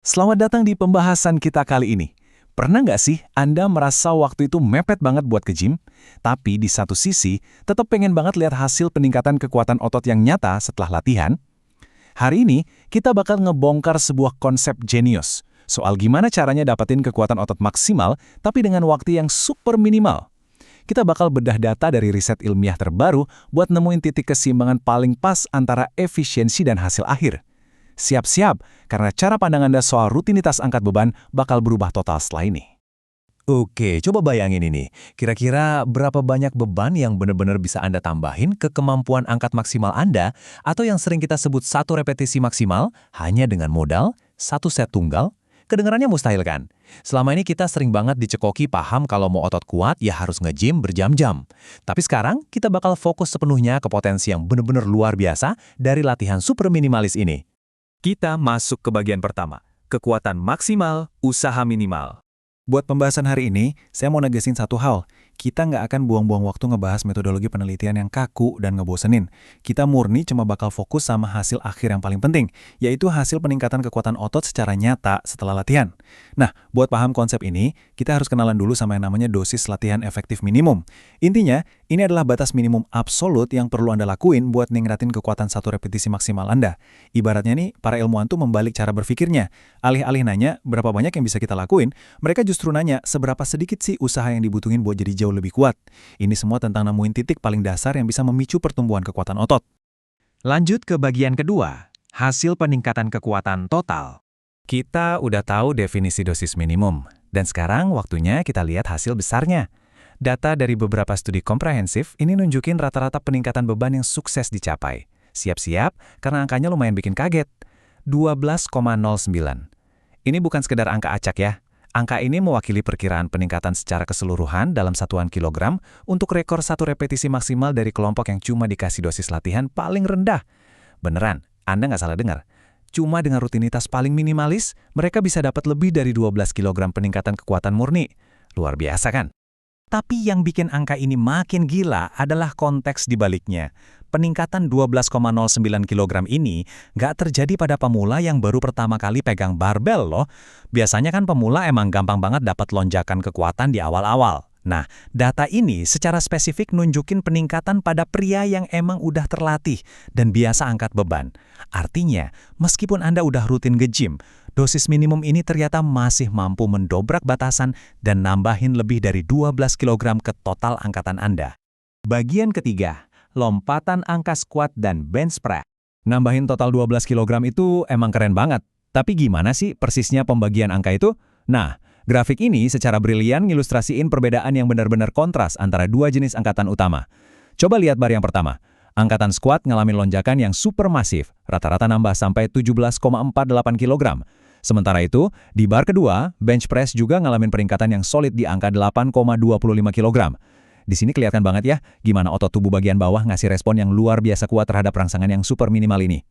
Selamat datang di pembahasan kita kali ini. Pernah nggak sih Anda merasa waktu itu mepet banget buat ke gym, tapi di satu sisi tetap pengen banget lihat hasil peningkatan kekuatan otot yang nyata setelah latihan? Hari ini kita bakal ngebongkar sebuah konsep jenius soal gimana caranya dapetin kekuatan otot maksimal tapi dengan waktu yang super minimal. Kita bakal bedah data dari riset ilmiah terbaru buat nemuin titik keseimbangan paling pas antara efisiensi dan hasil akhir. Siap-siap, karena cara pandang Anda soal rutinitas angkat beban bakal berubah total setelah ini. Oke, coba bayangin ini. Kira-kira berapa banyak beban yang benar-benar bisa Anda tambahin ke kemampuan angkat maksimal Anda atau yang sering kita sebut satu repetisi maksimal hanya dengan modal satu set tunggal? Kedengarannya mustahil kan? Selama ini kita sering banget dicekoki paham kalau mau otot kuat ya harus nge-gym berjam-jam. Tapi sekarang kita bakal fokus sepenuhnya ke potensi yang benar-benar luar biasa dari latihan super minimalis ini. Kita masuk ke bagian pertama, kekuatan maksimal, usaha minimal. Buat pembahasan hari ini, saya mau negesin satu hal. Kita nggak akan buang-buang waktu ngebahas metodologi penelitian yang kaku dan ngebosenin. Kita murni cuma bakal fokus sama hasil akhir yang paling penting, yaitu hasil peningkatan kekuatan otot secara nyata setelah latihan. Nah, buat paham konsep ini, kita harus kenalan dulu sama yang namanya dosis latihan efektif minimum. Intinya, ini adalah batas minimum absolut yang perlu Anda lakuin buat ningkatin kekuatan satu repetisi maksimal Anda. Ibaratnya nih, para ilmuwan tuh membalik cara berpikirnya. Alih-alih nanya berapa banyak yang bisa kita lakuin, mereka justru nanya seberapa sedikit sih usaha yang dibutuhin buat jadi jauh lebih kuat. Ini semua tentang nemuin titik paling dasar yang bisa memicu pertumbuhan kekuatan otot. Lanjut ke bagian kedua, hasil peningkatan kekuatan total. Kita udah tahu definisi dosis minimum, dan sekarang waktunya kita lihat hasil besarnya. Data dari beberapa studi komprehensif ini nunjukin rata-rata peningkatan beban yang sukses dicapai. Siap-siap, karena angkanya lumayan bikin kaget. 12,09. Ini bukan sekedar angka acak ya. Angka ini mewakili perkiraan peningkatan secara keseluruhan dalam satuan kilogram untuk rekor satu repetisi maksimal dari kelompok yang cuma dikasih dosis latihan paling rendah. Beneran, Anda nggak salah dengar. Cuma dengan rutinitas paling minimalis, mereka bisa dapat lebih dari 12 kilogram peningkatan kekuatan murni. Luar biasa kan? Tapi yang bikin angka ini makin gila adalah konteks di baliknya. Peningkatan 12,09 kg ini nggak terjadi pada pemula yang baru pertama kali pegang barbel loh. Biasanya kan pemula emang gampang banget dapat lonjakan kekuatan di awal-awal. Nah, data ini secara spesifik nunjukin peningkatan pada pria yang emang udah terlatih dan biasa angkat beban. Artinya, meskipun Anda udah rutin nge-gym, dosis minimum ini ternyata masih mampu mendobrak batasan dan nambahin lebih dari 12 kg ke total angkatan Anda. Bagian ketiga, lompatan angka squat dan bench press. Nambahin total 12 kg itu emang keren banget. Tapi gimana sih persisnya pembagian angka itu? Nah, grafik ini secara brilian ngilustrasiin perbedaan yang benar-benar kontras antara dua jenis angkatan utama. Coba lihat bar yang pertama. Angkatan squat ngalamin lonjakan yang super masif, rata-rata nambah sampai 17,48 kg. Sementara itu, di bar kedua, bench press juga ngalamin peningkatan yang solid di angka 8,25 kg. Di sini kelihatan banget ya, gimana otot tubuh bagian bawah ngasih respon yang luar biasa kuat terhadap rangsangan yang super minimal ini.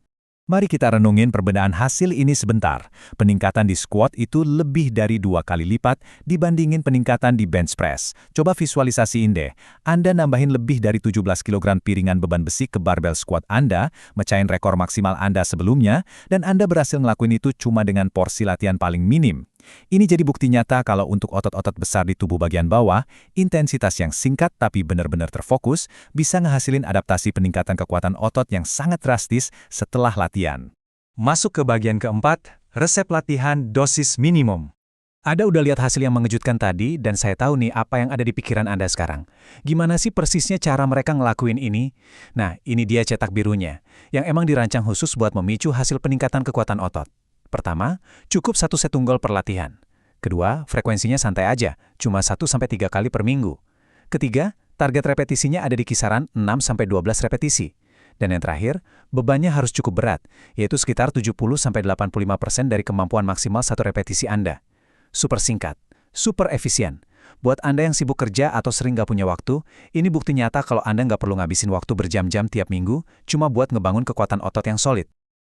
Mari kita renungin perbedaan hasil ini sebentar. Peningkatan di squat itu lebih dari 2 kali lipat dibandingin peningkatan di bench press. Coba visualisasiin deh. Anda nambahin lebih dari 17 kg piringan beban besi ke barbel squat Anda, mecahin rekor maksimal Anda sebelumnya, dan Anda berhasil ngelakuin itu cuma dengan porsi latihan paling minim. Ini jadi bukti nyata kalau untuk otot-otot besar di tubuh bagian bawah, intensitas yang singkat tapi benar-benar terfokus bisa ngehasilin adaptasi peningkatan kekuatan otot yang sangat drastis setelah latihan. Masuk ke bagian keempat, resep latihan dosis minimum. Anda udah lihat hasil yang mengejutkan tadi dan saya tahu nih apa yang ada di pikiran Anda sekarang. Gimana sih persisnya cara mereka ngelakuin ini? Nah, ini dia cetak birunya, yang emang dirancang khusus buat memicu hasil peningkatan kekuatan otot. Pertama, cukup 1 set tunggal per latihan. Kedua, frekuensinya santai aja, cuma 1-3 kali per minggu. Ketiga, target repetisinya ada di kisaran 6-12 repetisi. Dan yang terakhir, bebannya harus cukup berat, yaitu sekitar 70-85% dari kemampuan maksimal satu repetisi Anda. Super singkat, super efisien. Buat Anda yang sibuk kerja atau sering nggak punya waktu, ini bukti nyata kalau Anda nggak perlu ngabisin waktu berjam-jam tiap minggu, cuma buat ngebangun kekuatan otot yang solid.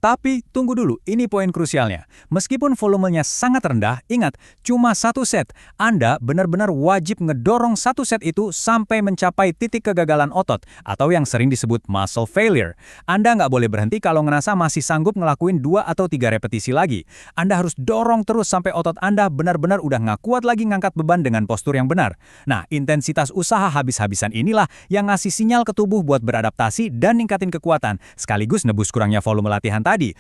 Tapi tunggu dulu, ini poin krusialnya. Meskipun volumenya sangat rendah, ingat, cuma satu set. Anda benar-benar wajib ngedorong satu set itu sampai mencapai titik kegagalan otot, atau yang sering disebut muscle failure. Anda nggak boleh berhenti kalau ngerasa masih sanggup ngelakuin 2 atau 3 repetisi lagi. Anda harus dorong terus sampai otot Anda benar-benar udah nggak kuat lagi ngangkat beban dengan postur yang benar. Nah, intensitas usaha habis-habisan inilah yang ngasih sinyal ke tubuh buat beradaptasi dan ningkatin kekuatan, sekaligus nebus kurangnya volume latihan tadi.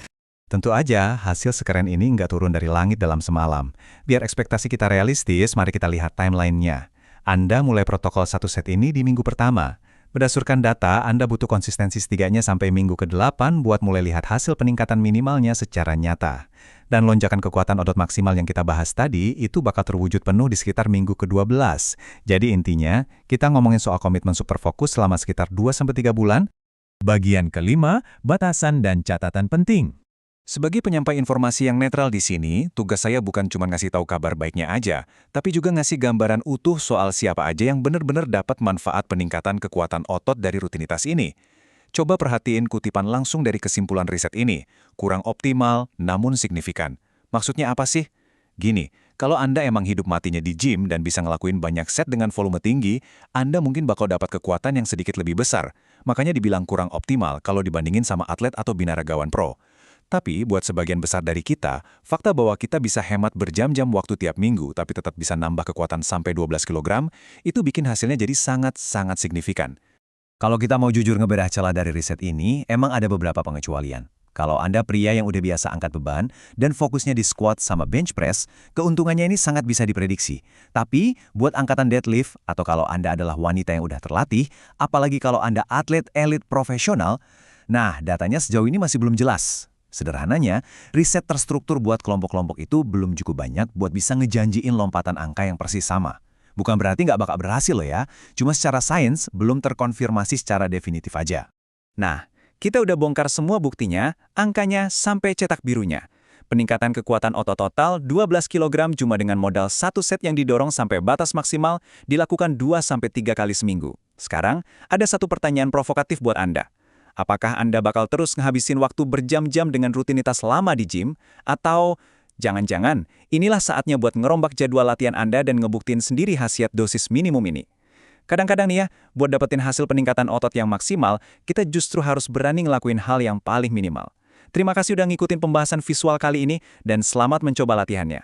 Tentu aja, hasil sekeren ini nggak turun dari langit dalam semalam. Biar ekspektasi kita realistis, mari kita lihat timeline-nya. Anda mulai protokol satu set ini di minggu pertama. Berdasarkan data, Anda butuh konsistensi setidaknya sampai minggu ke-8 buat mulai lihat hasil peningkatan minimalnya secara nyata. Dan lonjakan kekuatan otot maksimal yang kita bahas tadi, itu bakal terwujud penuh di sekitar minggu ke-12. Jadi intinya, kita ngomongin soal komitmen super fokus selama sekitar 2-3 bulan. Bagian kelima, batasan dan catatan penting. Sebagai penyampai informasi yang netral di sini, tugas saya bukan cuma ngasih tahu kabar baiknya aja, tapi juga ngasih gambaran utuh soal siapa aja yang benar-benar dapat manfaat peningkatan kekuatan otot dari rutinitas ini. Coba perhatiin kutipan langsung dari kesimpulan riset ini. Kurang optimal, namun signifikan. Maksudnya apa sih? Gini, kalau Anda emang hidup matinya di gym dan bisa ngelakuin banyak set dengan volume tinggi, Anda mungkin bakal dapat kekuatan yang sedikit lebih besar. Makanya dibilang kurang optimal kalau dibandingin sama atlet atau binaragawan pro. Tapi buat sebagian besar dari kita, fakta bahwa kita bisa hemat berjam-jam waktu tiap minggu tapi tetap bisa nambah kekuatan sampai 12 kg, itu bikin hasilnya jadi sangat-sangat signifikan. Kalau kita mau jujur ngebedah celah dari riset ini, emang ada beberapa pengecualian. Kalau Anda pria yang udah biasa angkat beban dan fokusnya di squat sama bench press, keuntungannya ini sangat bisa diprediksi. Tapi, buat angkatan deadlift, atau kalau Anda adalah wanita yang udah terlatih, apalagi kalau Anda atlet elit profesional, nah datanya sejauh ini masih belum jelas. Sederhananya, riset terstruktur buat kelompok-kelompok itu belum cukup banyak buat bisa ngejanjiin lompatan angka yang persis sama. Bukan berarti nggak bakal berhasil loh ya, cuma secara sains belum terkonfirmasi secara definitif aja. Nah, kita udah bongkar semua buktinya, angkanya sampai cetak birunya. Peningkatan kekuatan otot total 12 kg cuma dengan modal satu set yang didorong sampai batas maksimal dilakukan 2-3 kali seminggu. Sekarang, ada satu pertanyaan provokatif buat Anda. Apakah Anda bakal terus ngehabisin waktu berjam-jam dengan rutinitas lama di gym? Atau jangan-jangan inilah saatnya buat ngerombak jadwal latihan Anda dan ngebuktiin sendiri khasiat dosis minimum ini? Kadang-kadang nih ya, buat dapetin hasil peningkatan otot yang maksimal, kita justru harus berani ngelakuin hal yang paling minimal. Terima kasih udah ngikutin pembahasan visual kali ini, dan selamat mencoba latihannya.